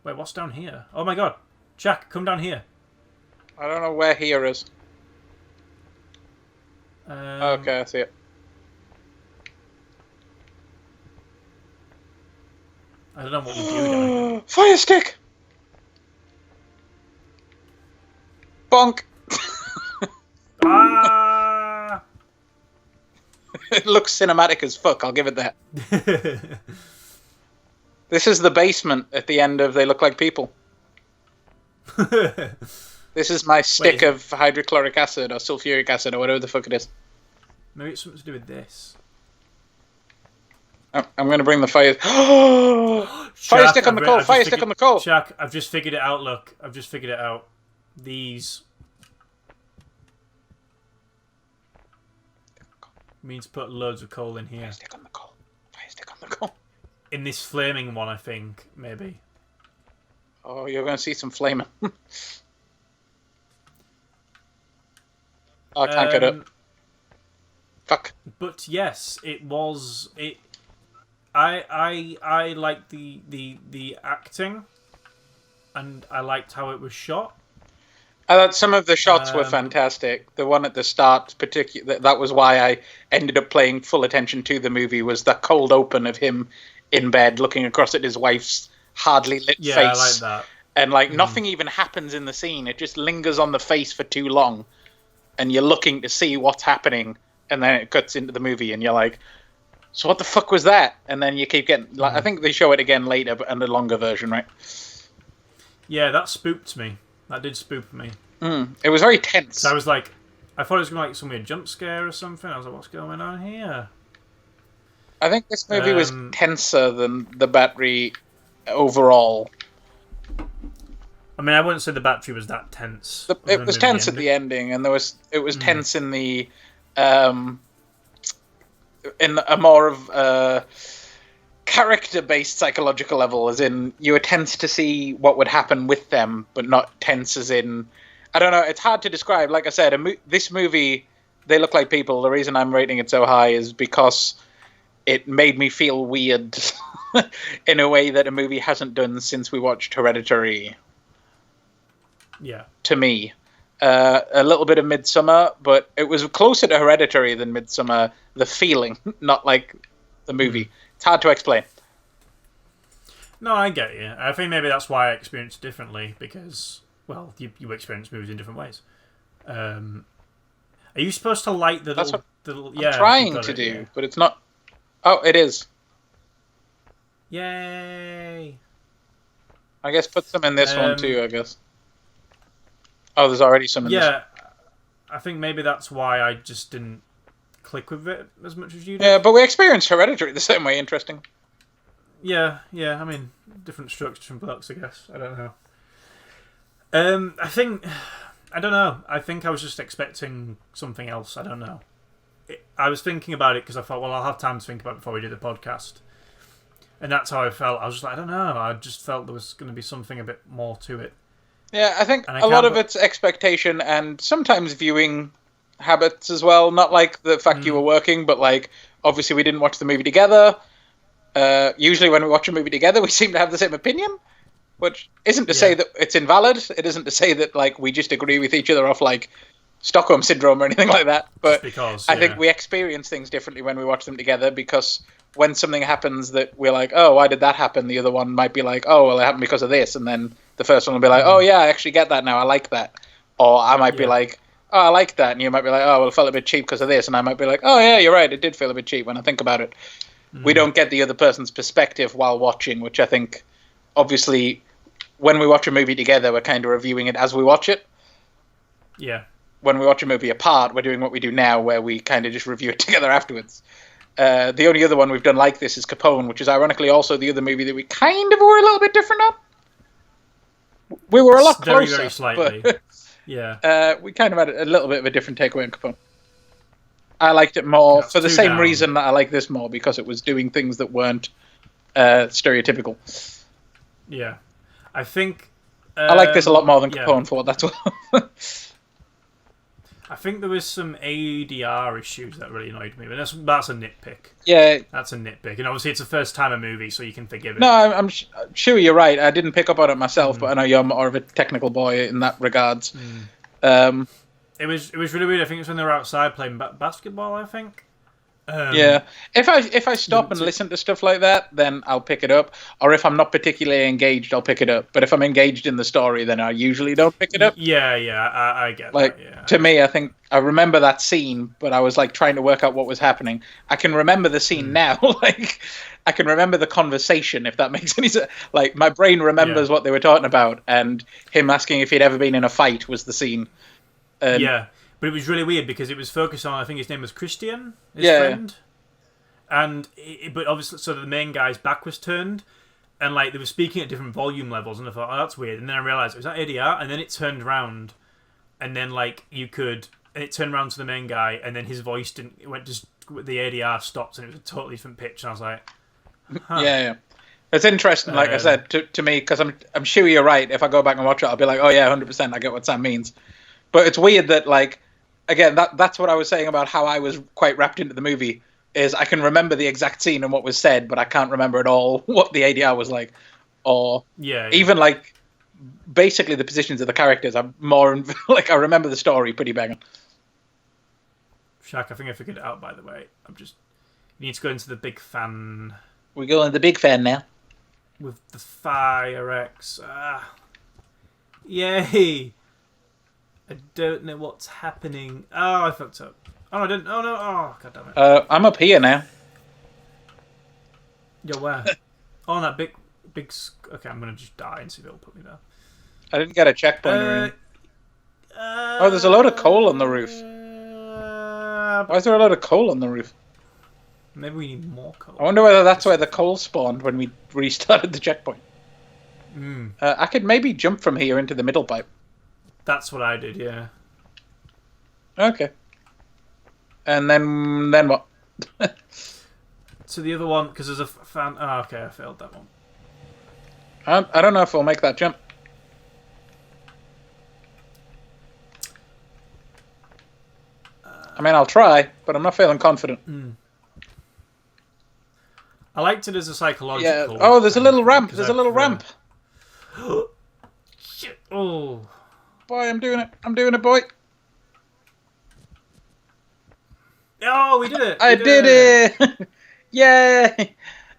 Wait, what's down here? Oh my god, Jack, come down here.
I don't know where here is. Okay, I see it.
I don't know what we do down here.
Fire stick! Bonk!
Ah!
It looks cinematic as fuck, I'll give it that. This is the basement at the end of They Look Like People. This is my stick of hydrochloric acid or sulfuric acid or whatever the fuck it is.
Maybe it's something to do with this.
I'm going to bring the fire... Fire stick on the coal! Fire stick on the coal!
Shaq, I've just figured it out, look. I've just figured it out. These... means put loads of coal in here.
Fire stick on the coal. Fire stick on the coal.
In this flaming one, I think, maybe.
Oh, you're going to see some flaming. I can't get it. Fuck.
But yes, it was... I liked the acting, and I liked how it was shot.
I thought some of the shots were fantastic. The one at the start, particularly, that was why I ended up paying full attention to the movie, was the cold open of him in bed looking across at his wife's hardly lit face.
Yeah, I like that.
And nothing even happens in the scene. It just lingers on the face for too long. And you're looking to see what's happening. And then it cuts into the movie and you're like, so what the fuck was that? And then you keep getting... I think they show it again later, but in the longer version, right?
Yeah, that spooked me. That did spook me.
It was very tense.
So I was like... I thought it was going to be like some weird jump scare or something. I was like, what's going on here?
I think this movie was tenser than The Battery overall.
I mean, I wouldn't say The Battery was that tense.
It was tense at the ending, and it was tense in the in a more of character-based psychological level, as in you were tense to see what would happen with them, but not tense as in... I don't know, it's hard to describe. Like I said, this movie, They Look Like People, the reason I'm rating it so high is because it made me feel weird in a way that a movie hasn't done since we watched Hereditary.
Yeah. To
me. A little bit of Midsummer, but it was closer to Hereditary than Midsummer, the feeling, not like the movie. It's hard to explain.
No, I get you. I think maybe that's why I experienced it differently, because, well, you experience movies in different ways. Are you supposed to light the
That's
little...
what I'm trying to do, but it's not... Oh, it is.
Yay!
I guess put some in this one too, I guess. Oh, there's already some in this.
Yeah, I think maybe that's why I just didn't click with it as much as you did.
Yeah, but we experienced Hereditary the same way. Interesting.
Yeah. I mean, different strokes, different blocks, I guess. I don't know. I don't know. I think I was just expecting something else. I don't know. I was thinking about it because I thought, well, I'll have time to think about it before we do the podcast. And that's how I felt. I was just like, I don't know. I just felt there was going to be something a bit more to it.
Yeah, I think a lot of it's expectation and sometimes viewing habits as well. Not like the fact you were working, but like, obviously we didn't watch the movie together. Usually when we watch a movie together, we seem to have the same opinion, which isn't to say that it's invalid. It isn't to say that like we just agree with each other off like Stockholm Syndrome or anything like that. But I think we experience things differently when we watch them together, because when something happens that we're like, oh, why did that happen? The other one might be like, oh, well, it happened because of this. And then the first one will be like, oh, yeah, I actually get that now. I like that. Or I might be like, oh, I like that. And you might be like, oh, well, it felt a bit cheap because of this. And I might be like, oh, yeah, you're right. It did feel a bit cheap when I think about it. We don't get the other person's perspective while watching, which I think, obviously, when we watch a movie together, we're kind of reviewing it as we watch it.
Yeah.
When we watch a movie apart, we're doing what we do now, where we kind of just review it together afterwards. The only other one we've done like this is Capone, which is ironically also the other movie that we kind of were a little bit different on. We were a lot closer.
Very slightly. But,
yeah. We kind of had a little bit of a different takeaway on Capone. I liked it more for the same reason that I like this more, because it was doing things that weren't stereotypical.
Yeah. I think...
I like this a lot more than Capone for what that's worth.
I think there was some ADR issues that really annoyed me, but that's a nitpick.
Yeah.
That's a nitpick. And obviously it's a first-timer movie, so you can forgive it.
No, I'm sure you're right. I didn't pick up on it myself, but I know you're more of a technical boy in that regards.
It was really weird. I think it was when they were outside playing basketball. I think.
Yeah, if I stop and listen to stuff like that, then I'll pick it up. Or if I'm not particularly engaged, I'll pick it up. But if I'm engaged in the story, then I usually don't pick it up.
Yeah, I get
like
that. Yeah.
To me, I think I remember that scene, but I was like trying to work out what was happening. I can remember the scene now. Like I can remember the conversation, if that makes any sense. Like my brain remembers what they were talking about, and him asking if he'd ever been in a fight was the scene.
Yeah. But it was really weird because it was focused on, I think his name was Christian, his friend. And, but obviously, so the main guy's back was turned, and like they were speaking at different volume levels, and I thought, oh, that's weird. And then I realised, was that ADR? And then it turned round, and then like and it turned round to the main guy, and then his voice the ADR stopped, and it was a totally different pitch, and I was like, huh.
Yeah. It's interesting, like I said, to me, because I'm sure you're right. If I go back and watch it, I'll be like, oh yeah, 100%, I get what Sam means. But it's weird that, like, again, that's what I was saying about how I was quite wrapped into the movie, is I can remember the exact scene and what was said, but I can't remember at all what the ADR was like. Or even, like, basically the positions of the characters. I'm more, like, I remember the story pretty banging.
Shaq, I think I figured it out, by the way. You need to go into the big fan.
We go into the big fan now.
With the Fire X. Yay! I don't know what's happening. Oh, I fucked up. Oh, I didn't. Oh, no. Oh, god damn it.
I'm up here now.
You're where? On that big... Okay, I'm going to just die and see if it'll put me there.
I didn't get a checkpoint or anything. There's a load of coal on the roof. Why is there a load of coal on the roof?
Maybe we need more coal.
I wonder whether that's where the coal spawned when we restarted the checkpoint. I could maybe jump from here into the middle pipe.
That's what I did, yeah.
Okay. And then what?
So the other one, because there's a fan... Oh, okay, I failed that one.
I don't know if we'll make that jump. I mean, I'll try, but I'm not feeling confident.
I liked it as a psychological...
Yeah. Oh, there's a little ramp. There's a little ramp.
Shit. Oh.
Boy, I'm doing it. I'm doing it, boy.
Oh, we did it.
I did it. Yay.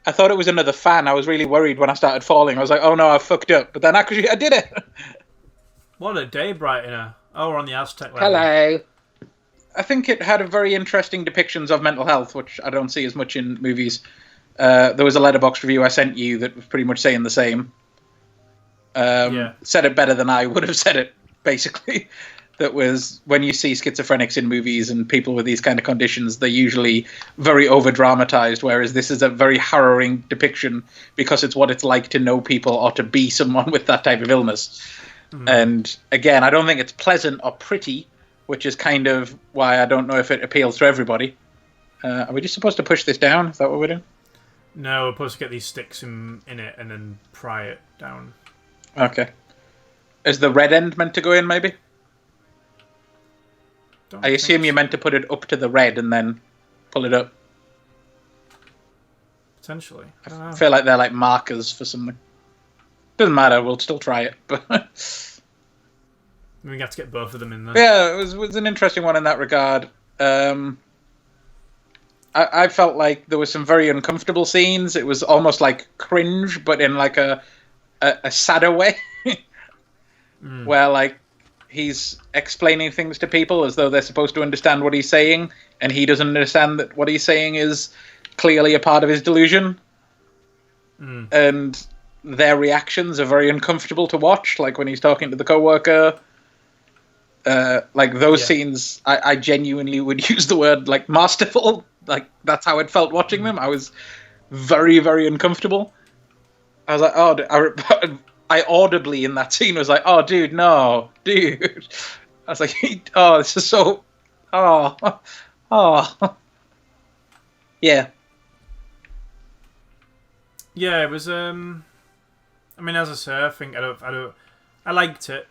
I thought it was another fan. I was really worried when I started falling. I was like, oh no, I fucked up. But then actually, I did it.
What a day, Brightoner. Oh, we're on the Aztec level.
Hello. I think it had a very interesting depictions of mental health, which I don't see as much in movies. There was a letterbox review I sent you that was pretty much saying the same. Said it better than I would have said it, basically. That was, when you see schizophrenics in movies and people with these kind of conditions, they're usually very over-dramatized, whereas this is a very harrowing depiction because it's what it's like to know people or to be someone with that type of illness. And again, I don't think it's pleasant or pretty, which is kind of why I don't know if it appeals to everybody. Are we just supposed to push this down? Is that what we're doing?
No, we're supposed to get these sticks in it and then pry it down.
Okay. Is the red end meant to go in, maybe? I assume you're meant to put it up to the red and then pull it up.
Potentially.
I feel like they're like markers for something. Doesn't matter, we'll still try it. But
we have to get both of them in there.
Yeah, it was an interesting one in that regard. I felt like there were some very uncomfortable scenes. It was almost like cringe, but in like a sadder way. Where like he's explaining things to people as though they're supposed to understand what he's saying, and he doesn't understand that what he's saying is clearly a part of his delusion. And their reactions are very uncomfortable to watch, like when he's talking to the coworker. Like those scenes, I genuinely would use the word like masterful. Like that's how it felt watching them. I was very, very uncomfortable. I was like, oh, I audibly in that scene was like, oh, dude, no, dude. I was like, oh, this is so, oh. Yeah.
Yeah, it was, I mean, as I say, I think I liked it.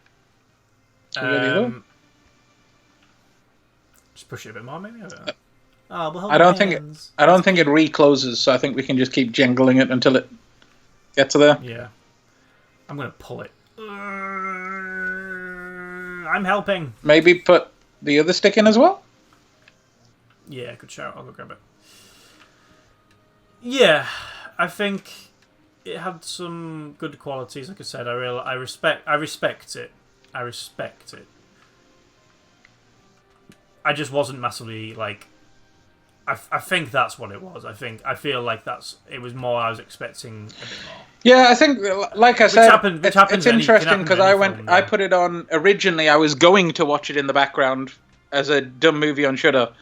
Just push it a bit more, maybe? I don't know.
I don't think it recloses, so I think we can just keep jangling it until it gets there.
Yeah. I'm going to pull it. I'm helping.
Maybe put the other stick in as well?
Yeah, good shout. I'll go grab it. Yeah, I think it had some good qualities. Like I said, I respect it. I respect it. I just wasn't massively like. I think that's what it was. I feel like it was more. I was expecting a bit more.
Yeah, I think, like I said, it's interesting because I put it on originally. I was going to watch it in the background as a dumb movie on Shudder,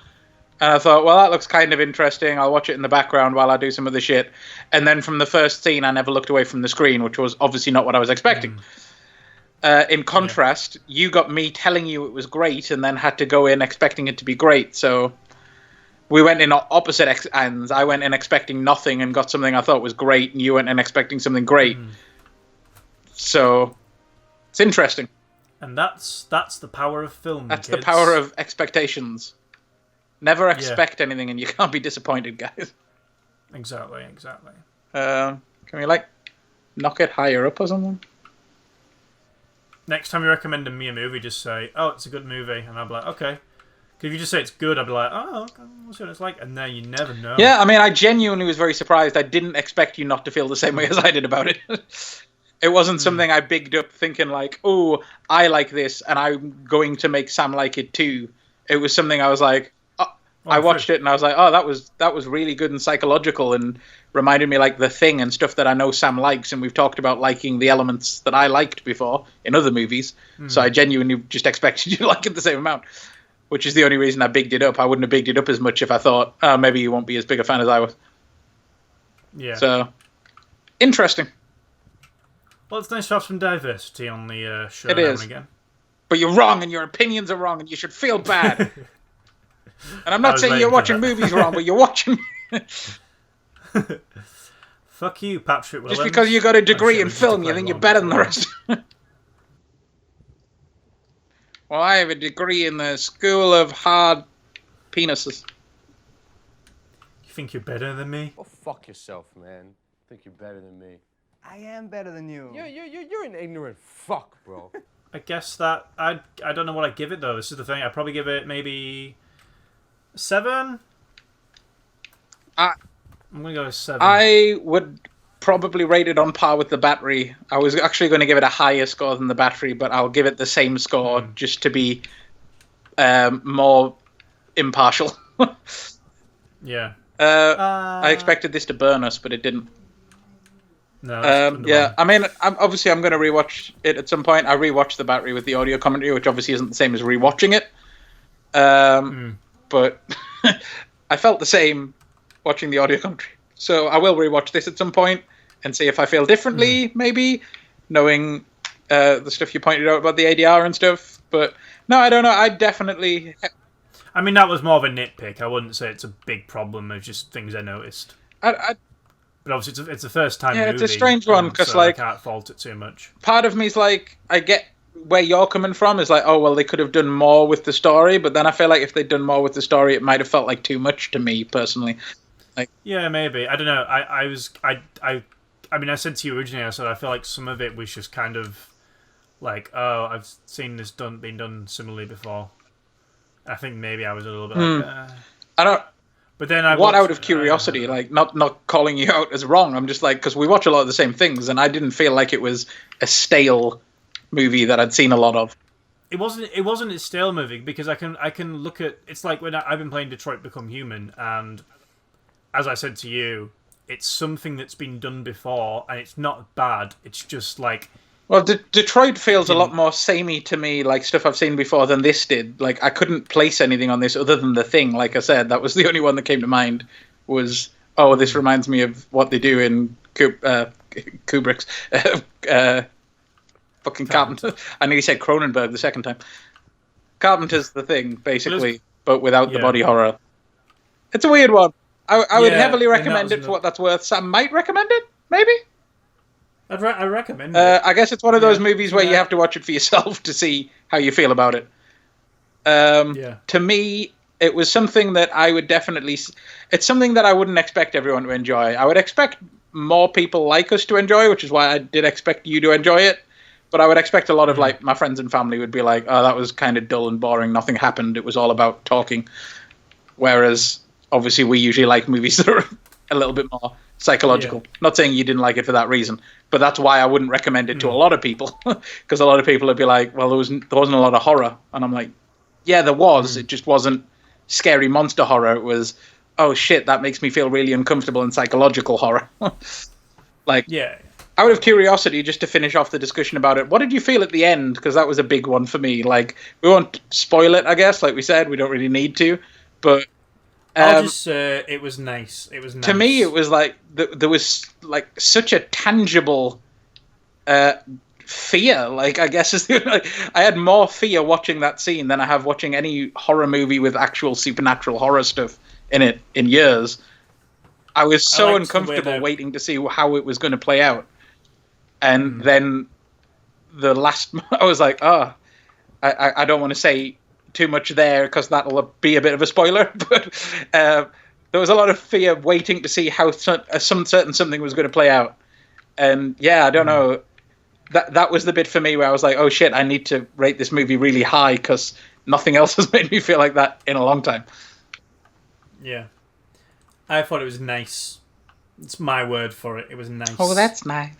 and I thought, well, that looks kind of interesting. I'll watch it in the background while I do some other shit. And then from the first scene, I never looked away from the screen, which was obviously not what I was expecting. In contrast, you got me telling you it was great, and then had to go in expecting it to be great. So we went in opposite ends. I went in expecting nothing and got something I thought was great, and you went in expecting something great. So it's interesting.
And that's the power of film.
That's
kids.
the power of expectations. Never expect anything, and you can't be disappointed, guys.
Exactly.
Can we knock it higher up or something?
Next time you're recommending me a movie, just say, "Oh, it's a good movie," and I'll be like, "Okay." Because if you just say it's good, I'd be like, "Oh, okay, we'll see what it's like," and then you never know.
Yeah, I mean, I genuinely was very surprised. I didn't expect you not to feel the same way as I did about it. It wasn't something I bigged up thinking like, "Oh, I like this, and I'm going to make Sam like it too." It was something I was like, I watched it and I was like, "Oh, that was really good and psychological, and reminded me like The Thing and stuff that I know Sam likes, and we've talked about liking the elements that I liked before in other movies." So I genuinely just expected you to like it the same amount, which is the only reason I bigged it up. I wouldn't have bigged it up as much if I thought, "Oh, maybe you won't be as big a fan as I was."
Yeah.
So interesting.
Well, it's nice to have some diversity on the show
It
now
is.
and again.
But you're wrong, and your opinions are wrong, and you should feel bad. And I'm not saying you're watching movies wrong, but you're watching.
Fuck you, Patrick Williams.
Just because you got a degree in film, you think you're better than the rest. Well, I have a degree in the School of Hard Penises.
You think you're better than me?
Well, fuck yourself, man. Think you're better than me.
I am better than you.
You're an ignorant fuck, bro.
I guess that I don't know what I'd give it though. This is the thing. I'd probably give it maybe 7. I'm gonna go with 7.
I would probably rate it on par with the Battery. I was actually going to give it a higher score than the Battery, but I'll give it the same score just to be more impartial.
Yeah.
I expected this to burn us, but it didn't.
No.
Yeah, I mean, I'm going to rewatch it at some point. I rewatched the Battery with the audio commentary, which obviously isn't the same as rewatching it. But I felt the same watching the audio commentary. So I will rewatch this at some point and see if I feel differently, maybe, knowing the stuff you pointed out about the ADR and stuff. But no, I don't know. I definitely...
I mean, that was more of a nitpick. I wouldn't say it's a big problem. It's just things I noticed. But obviously, it's a first-time movie.
Yeah, it's a strange one, because,
so I can't fault it too much.
Part of me's like, I get where you're coming from, is like, oh, well, they could have done more with the story, but then I feel like if they'd done more with the story, it might have felt like too much to me, personally. Like,
yeah, maybe. I don't know. I mean, I said to you originally, I said I feel like some of it was just kind of like, oh, I've seen this been done similarly before. I think maybe I was a little bit like,
I don't...
But then
out of curiosity, like not calling you out as wrong. I'm just like, because we watch a lot of the same things, and I didn't feel like it was a stale movie that I'd seen a lot of.
It wasn't a stale movie because I can look at, it's like when I've been playing Detroit Become Human, and as I said to you, it's something that's been done before, and it's not bad. It's just like,
well, Detroit feels a lot more samey to me, like stuff I've seen before, than this did. Like, I couldn't place anything on this other than The Thing. Like I said, that was the only one that came to mind. Was, oh, this reminds me of what they do in Kubrick's fucking Carpenter. I know you said Cronenberg the second time. Carpenter's The Thing, basically, but without the body horror. It's a weird one. I would heavily recommend it for what that's worth. Sam might recommend it, maybe.
I recommend it.
I guess it's one of those movies where you have to watch it for yourself to see how you feel about it. To me, it was something that I would definitely... It's something that I wouldn't expect everyone to enjoy. I would expect more people like us to enjoy, which is why I did expect you to enjoy it. But I would expect a lot of like my friends and family would be like, "Oh, that was kind of dull and boring. Nothing happened. It was all about talking." Whereas, obviously, we usually like movies that are a little bit more psychological.
Yeah.
Not saying you didn't like it for that reason, but that's why I wouldn't recommend it to a lot of people, because a lot of people would be like, "Well, there wasn't a lot of horror," and I'm like, "Yeah, there was. It just wasn't scary monster horror. It was, oh shit, that makes me feel really uncomfortable and psychological horror." Like,
Yeah.
out of curiosity, just to finish off the discussion about it, what did you feel at the end? Because that was a big one for me. Like, we won't spoil it, I guess. Like we said, we don't really need to. But
I'll just say it was nice. It was nice.
to me, it was like there was like such a tangible fear. Like, I guess I had more fear watching that scene than I have watching any horror movie with actual supernatural horror stuff in it in years. I was so uncomfortable waiting to see how it was going to play out. And then the last, I was like, oh, I don't want to say too much there because that'll be a bit of a spoiler. But there was a lot of fear waiting to see how something was going to play out. And yeah, I don't know. That was the bit for me where I was like, oh shit, I need to rate this movie really high because nothing else has made me feel like that in a long time.
Yeah. I thought it was nice. It's my word for it. It was nice.
Oh, that's nice.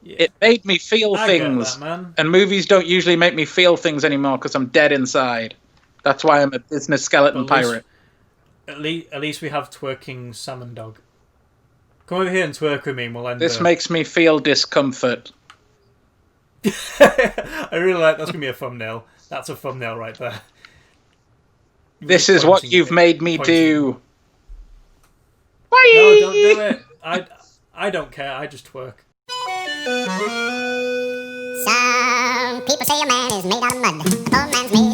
Yeah.
It made me feel things.
Get that, man.
And movies don't usually make me feel things anymore because I'm dead inside. That's why I'm a business skeleton pirate.
At least we have twerking salmon dog. Come over here and twerk with me and we'll end
This makes me feel discomfort.
I really like that's going to be a thumbnail. That's a thumbnail right there.
This is what you've made me do. Bye!
No, don't do it. I don't care. I just twerk.
Some people say a man is made out of mud. A poor man's made